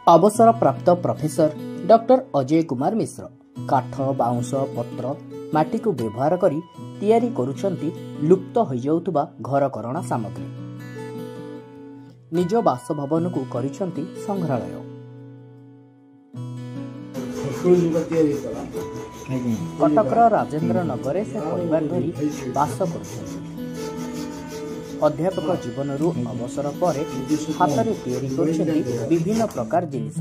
अवसरप्राप्त professor doctor Ajay Kumar Mishra काठ बाउंश पत्र माटी को व्यवहार करी तैयारी करुछंती लुप्त हो जाउतबा घरकरणा सामग्री। निज बासभवन को करिछंती संग्रहालय। कटकर राजेंद्र नगर से परिवार धरी बास करुछंती। अध्यापक जीवन अवसर पर हाथ में तैयारी करुछंती विभिन्न प्रकार जिनिस।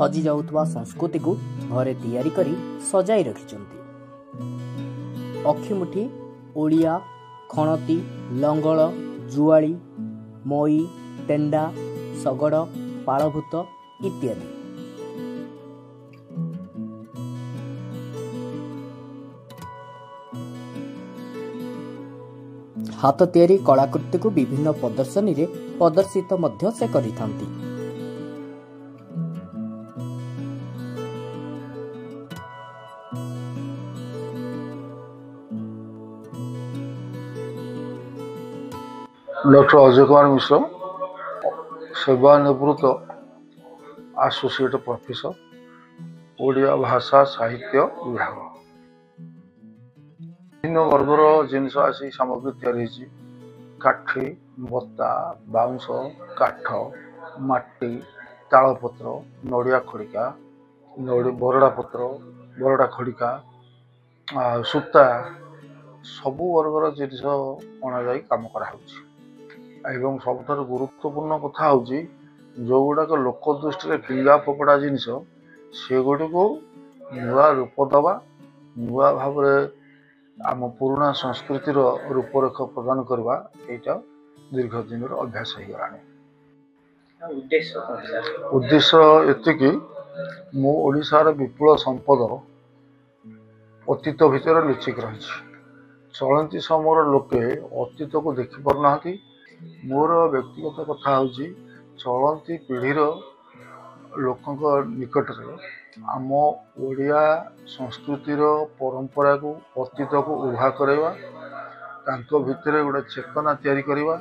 हजि जाउतबा संस्कृति को घरे तैयारी करी सजाई रखिछंती। अखिमुठी, ओडिया, खणती, लंगल, जुआली, मई, तेंडा, शगड़, पालभूत इत्यादि। हाथ तैयारी कलाकृति को विभिन्न प्रदर्शनी रे प्रदर्शित मध्य से करिथांती। डॉक्टर अजय कुमार मिश्र, सेवानिवृत्त एसोसिएट प्रोफेसर, ओडिया भाषा साहित्य विभाग। विभिन्न वर्गर जिनस आसी सामग्री तैयारी काठी, बत्ता, बाउंश, काठ, माटी, तालपत्र, नड़िया खड़िका, बरड़ा पत्र, बरड़ा खड़िका, सूता सबु वर्गर जिनस अणा जा कम कराऊँच। एवं सबुठार गुरुत्वपूर्ण कथा हूँ जो गुड़ाक लोक दृष्टि फिंगा फोपड़ा जिनिस से गुड़ी को नुआ रूप दबा, नुआ भाव आम पुराना संस्कृतिर रूपरेख प्रदान करवा यहाँ दीर्घ दिन अभ्यास हो गलानी। उद्देश्य एतिकी मो ओडिशार विपुल संपद अतीत भितर लुचिक रही। चलती समय लोके अतीत को देखि पारना। मोर व्यक्तिगत कथा हूँ चलती पीढ़ीर लोक निकट आम ओडिया संस्कृतिर परंपरा को अतीत को उभा करवा भितर गोटे चेतना तैयारी करवा।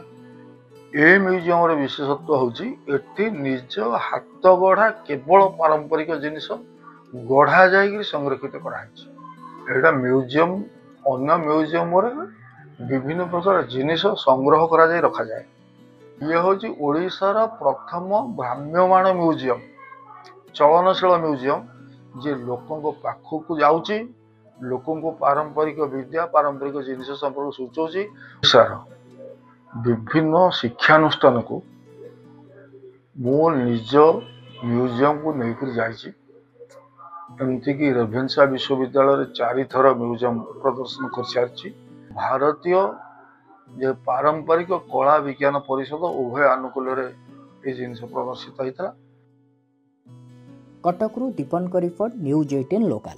ए म्यूजियम रे विशेषत्व हूँ एटी निज हाथ गढ़ा केवल पारंपरिक जिनिस गढ़ा जाइए संरक्षित कराई। म्यूजियम अन्य म्यूजियम विभिन्न प्रकार जिनिस संग्रह करा जाय रखा जाए। ये हूँ ओडिशार प्रथम भ्राम्यमाण म्यूजियम, चलनशील म्यूजियम जे लोकों पाखक जाऊँगी, लोकों पारंपरिक विद्या पारंपरिक जिनिस संपर्क सूचौची। ओडिशार विभिन्न शिक्षानुष्ठान को मो निज म्यूजियम को लेकर जाइए। एमती कि रेभेन्सा विश्वविद्यालय 4 थर म्यूजियम प्रदर्शन कर सारी। भारतीय जे पारंपरिक कला विज्ञान परिषद उभय अनुकूल जिन प्रदर्शित होता। कटकरू दीपन रिपोर्ट न्यूज 18 लोकल।